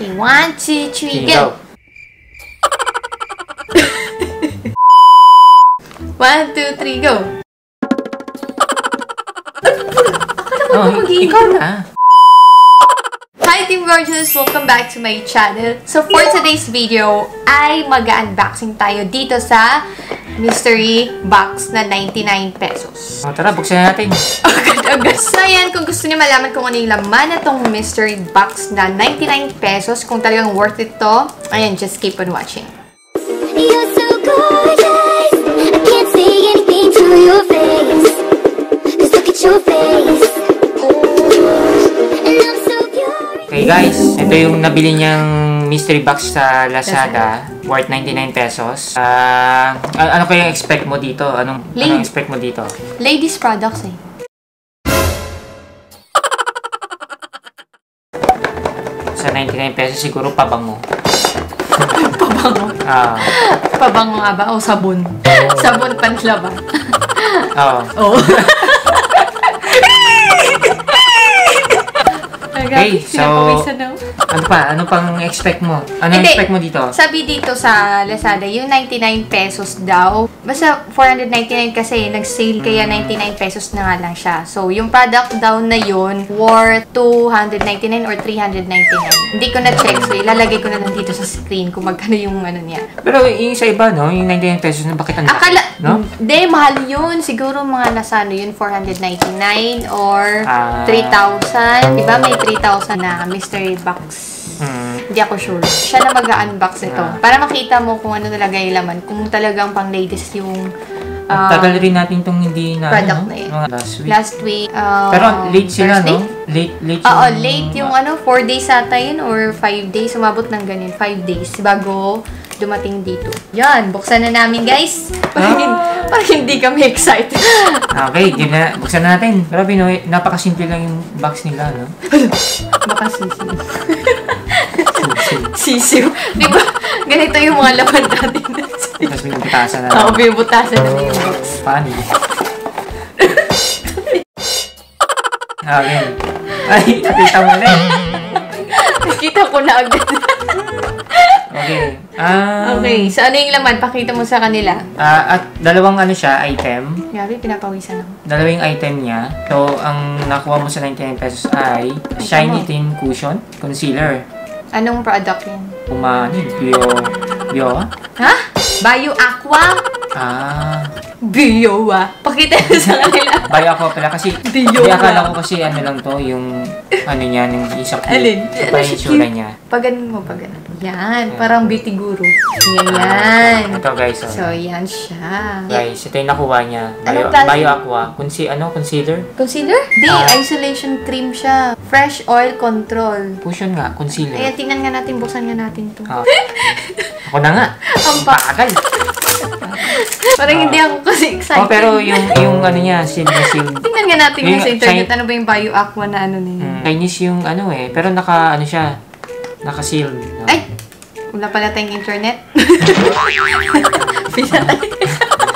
Okay, 1, 2, 3, go! 1, 2, 3, go! Oh, ikaw na. Hi Team Gorgeous! Welcome back to my channel. So for today's video ay mag-unboxing tayo dito sa mystery box na 99 pesos. Oh, tara, buksan natin. Agad-agad. So ayan, kung gusto niyo malaman kung ano yung laman na tong mystery box na 99 pesos, kung talagang worth it to, ayan, just keep on watching. You're so gorgeous, I can't say anything to your face. Just look at your face. And I'm so curious. Okay guys, ito yung nabili niyang mystery box sa Lazada, worth 99 pesos. Ano kaya expect mo dito? Anong expect mo dito? Ladies products eh. Sa 99 pesos siguro pabango. Pabango? Pabango nga ba? O sabon? Sabon panlaba? Oo. Oo. Okay, so ano pang expect mo? Ano expect mo dito? Sabi dito sa Lazada, yung 99 pesos daw. Basta 499 kasi nag-sale kaya 99 pesos na nga lang siya. So, yung product daw na yun worth 299 or 399. Hindi ko na-check. So, ilalagay ko na lang dito sa screen kung magkano yung ano niya. Pero yung sa iba, no? Yung 99 pesos na bakit ang laki? No? Hindi, mahal yun. Siguro mga nasa ano yun, 499 or 3,000. Diba may 3,000 na mystery box? Hindi ako sure. Siya na mag-unbox ito. Para makita mo kung ano talaga yung laman. Kung talagang pang ladies yung tagal rin natin itong hindi na product na yun. Last week. Pero late sila, Thursday? no? Late yung... Oo, late yung 4 days ata yun or 5 days. Sumabot ng ganyan. 5 days bago dumating dito. Yan, buksan na namin guys. Parang hindi kami excited. Okay, buksan na natin. Pero napakasimple lang yung box nila, no? Baka sisiw. Sisiw. Di ba? Ganito yung mga laman natin. Tapos binubutasan na lang. Oo, binubutasan na yung box. Paano? Okay. Ay, nakita mo na eh. Nakita ko na agad. Okay. Okay, so ano yung laman? Pakita mo sa kanila. At dalawang ano siya, item. Grabe, pinapawisan ako. Dalawang item niya. So, ang nakuha mo sa 99 pesos ay Shiny Thin Cushion Concealer. Anong product yan? Bio? Ha? Bio Aqua? Bio Pakita mo sa kanila. Bio Aqua pala kasi Bio akala ko kasi ano lang to, yung ano niya, yung isa cute. Alin? So, parang yung sura niya. Paganon mo, paganon. Yan, parang beauty guru. Yan. Ito guys. So, yan siya. Guys, ito yung nakuha niya. Anong Bio Aqua. Concealer? Concealer? Di, isolation cream siya. Fresh oil control. Cushion nga, concealer. Ayan, tingnan nga natin, buksan nga natin to. Ako na nga. Ang bagal. Parang hindi ako kasi excited. Pero yung ano niya, seal. Tingnan nga natin yung sa internet. Ano ba yung Bio Aqua na ano na yun? Chinese yung ano eh. Pero naka-seal. No? Ay! Wala pala tayong internet.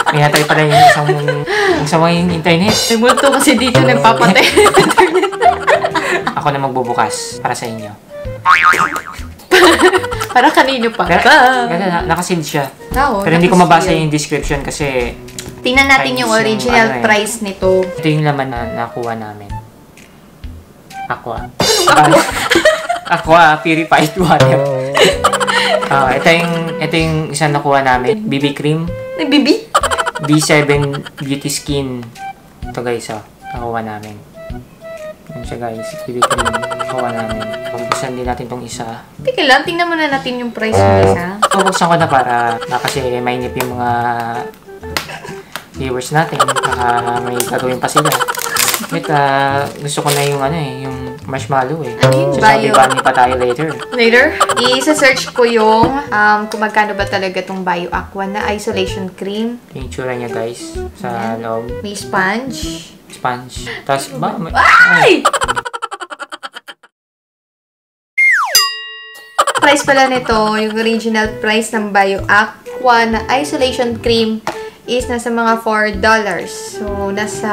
Pinatay pala yung isang yung internet. May multo kasi dito nagpapatay ng internet. Ako na magbubukas para sa inyo. Para kanino pa? Pero naka-seal siya. Pero hindi ko mabasa yung description kasi... Tingnan natin yung original price nito. Ito yung laman na nakuha namin. Aqua. Aqua purified water. Ito yung isang nakuha namin. BB cream. Nag-BB? B7 Beauty Skin. Ito guys, nakuha namin. Yan siya guys, BB cream. Nakuha namin. Pagbusan din natin tong isa. Teka lang, tingnan muna natin yung price ng isa. Pabuksan ko na para kasi mainip yung mga viewers natin. May gagawin pa sila. Wait, gusto ko na yung yung marshmallow eh. Ano yung Sasabi pa tayo later. Later? I-search ko yung kung magkano ba talaga tong Bio Aqua na isolation cream. Yung tsura niya guys sa loob. May sponge. Tapos Ay! Price pala nito, yung original price ng Bio Aqua na isolation cream is nasa mga $4. So, nasa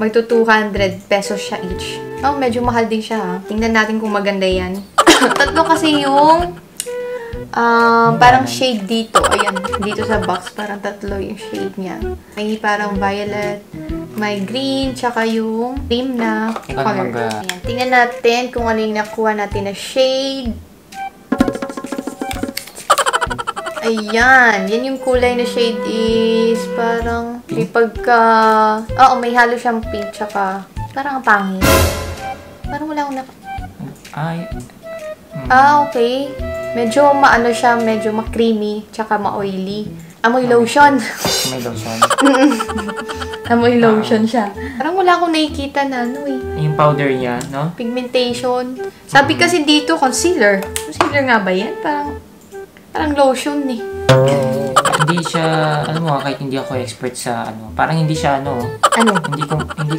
magto 200 pesos siya each. Oh, medyo mahal din siya ha. Tingnan natin kung maganda yan. Tatlo kasi yung parang shade dito. Ayan, dito sa box, parang tatlo yung shade niya. May parang violet, may green, tsaka yung cream na color. Ayan, tingnan natin kung ano yung nakuha natin na shade. Ayan, yan yung kulay na shade is parang may pagka... Oo, may halo siyang pink, tsaka parang ang pangit. Parang wala akong okay. Medyo maano siya, medyo ma-creamy, tsaka ma-oily. Amoy lotion. May lotion. Amoy lotion siya. Parang wala akong nakikita na ano eh. Yung powder niya, no? Pigmentation. Sabi kasi dito, concealer. Concealer nga ba yan? Parang lotion eh. Hindi siya, kahit hindi ako expert sa parang hindi siya hindi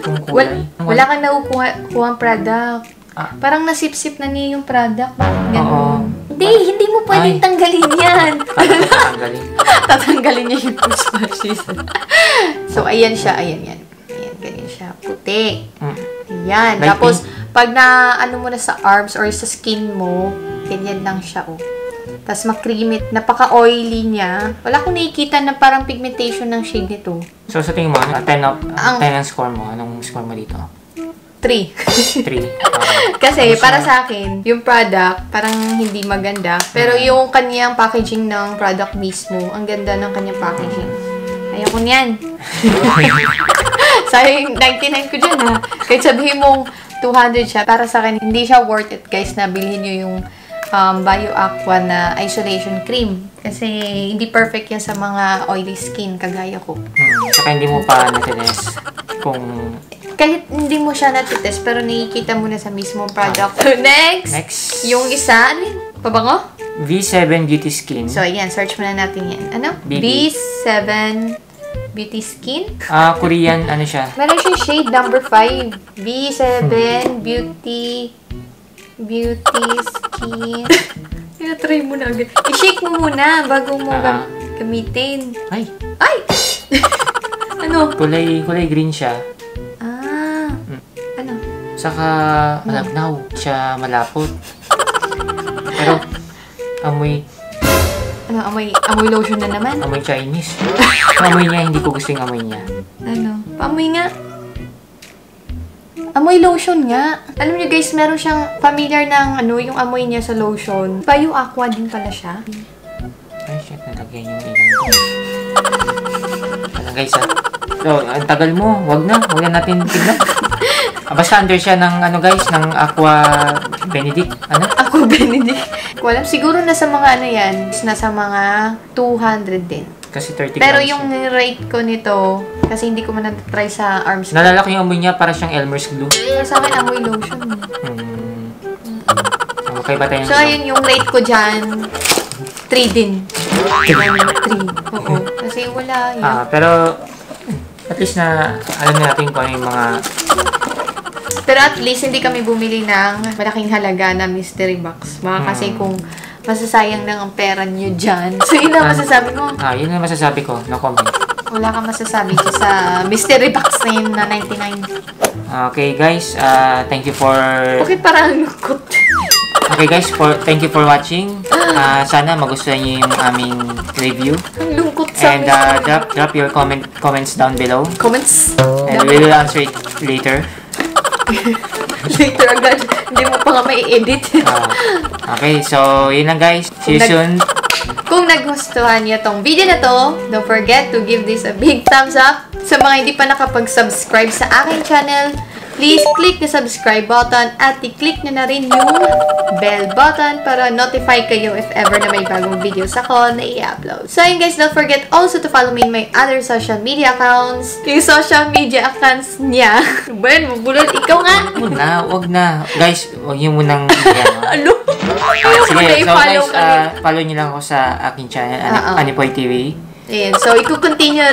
kong kulay. Wala kang nakukuha product. Parang nasip-sip na niya yung product. Ganun. Hindi mo pwedeng tanggalin yan. Tatanggalin niya yung toothbrushes. So, ayan siya. Ayan, ganyan siya. Puti. Ayan. Light Tapos, pag na, mo na sa arms or sa skin mo, ganyan lang siya, Tapos, makreamy. Napaka-oily niya. Wala akong nakikita na parang pigmentation ng shade nito. So, sa tingin mo, 10 ang score mo? Anong score mo dito? 3. 3. Kasi para sa akin, yung product parang hindi maganda. Pero yung kanyang packaging ng product mismo, ang ganda ng kanyang packaging. Ayoko niyan. Sayang 99 ko dyan ha. Kahit sabihin mong 200 siya, para sa akin, hindi siya worth it guys na bilhin nyo yung Bio Aqua na isolation cream. Kasi hindi perfect yan sa mga oily skin kagaya ko. Saka hindi mo pa natines kung... Kahit hindi mo siya natitest, pero nakikita mo na sa mismong product. Next! Yung isa, ano yun? Pabango? V7 Beauty Skin. So, ayan. Search muna natin yan. Ano? V7 Beauty Skin? Korean, siya? Meron siya shade number 5. V7 Beauty Skin. Tinatry mo na agad. I-shake mo muna bago mo gamitin. Ay! Ano? Kulay green siya. Ano? Saka malabnaw. Siya malapot. Pero, amoy Amoy lotion na naman? Amoy Chinese. Amoy niya, hindi ko gusto yung amoy niya. Paamoy nga. Amoy lotion nga. Alam niyo guys, meron siyang familiar ng yung amoy niya sa lotion. Bio Aqua din pala siya. Ay, shit. Nalagyan yung ilang ko. Guys, So, ang tagal mo. Wag na natin tignan. Basta under siya ng ng Aqua Benedict. Aqua Benedict. Alam, siguro nasa mga yan. Nasa mga 200 din. Kasi 30 Pero grams yung rate ko nito, kasi hindi ko man na-try sa arms. Nalala ko yung amoy niya para siyang Elmer's glue. Pero sa akin, amoy lotion. Okay ba tayo? So, ayun yung rate ko dyan. 3 din. 3. Oo. Kasi wala yun. Pero, at least na alam natin kung ano yung mga... Pero at least, hindi kami bumili ng malaking halaga na mystery box. Kasi kung masasayang lang ang pera nyo dyan. So, yun ang masasabi ko. Yun ang masasabi ko. No comment. Wala kang masasabi sa mystery box na yun na 99. Okay, guys. Thank you for... Okay, parang lukot. Okay, guys. Thank you for watching. Sana magustuhan niyo yung aming review. Ang lungkot sa And drop your comments down below. Comments? And we will answer it later. Later agad. Hindi mo pa nga may edit. Okay, so yun lang guys. See you soon. Kung nagustuhan niyo tong video na to, don't forget to give this a big thumbs up. Sa mga hindi pa nakapag-subscribe sa aking channel, please click the subscribe button at i-click nyo na rin yung bell button para notify kayo if ever na may bagong videos ako na i-upload. So yun guys, don't forget also to follow me in my other social media accounts. Yung social media accounts niya. Ben, mabulol. Ikaw nga. Wag na. Guys, wag nyo munang Ano? Sige, so guys, follow nyo lang ako sa aking channel, Anipoy TV. Ayan, so i-continue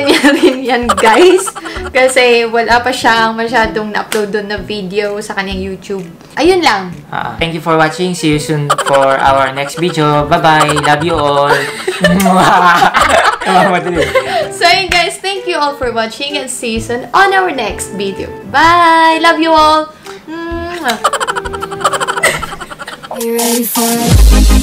niya rin yan guys. Kasi wala pa siyang masyadong na-upload doon na video sa kanyang YouTube. Ayun lang. Thank you for watching. See you soon for our next video. Bye-bye. Love you all. So yun guys, thank you all for watching and see you soon on our next video. Bye! Love you all! Are you ready for it?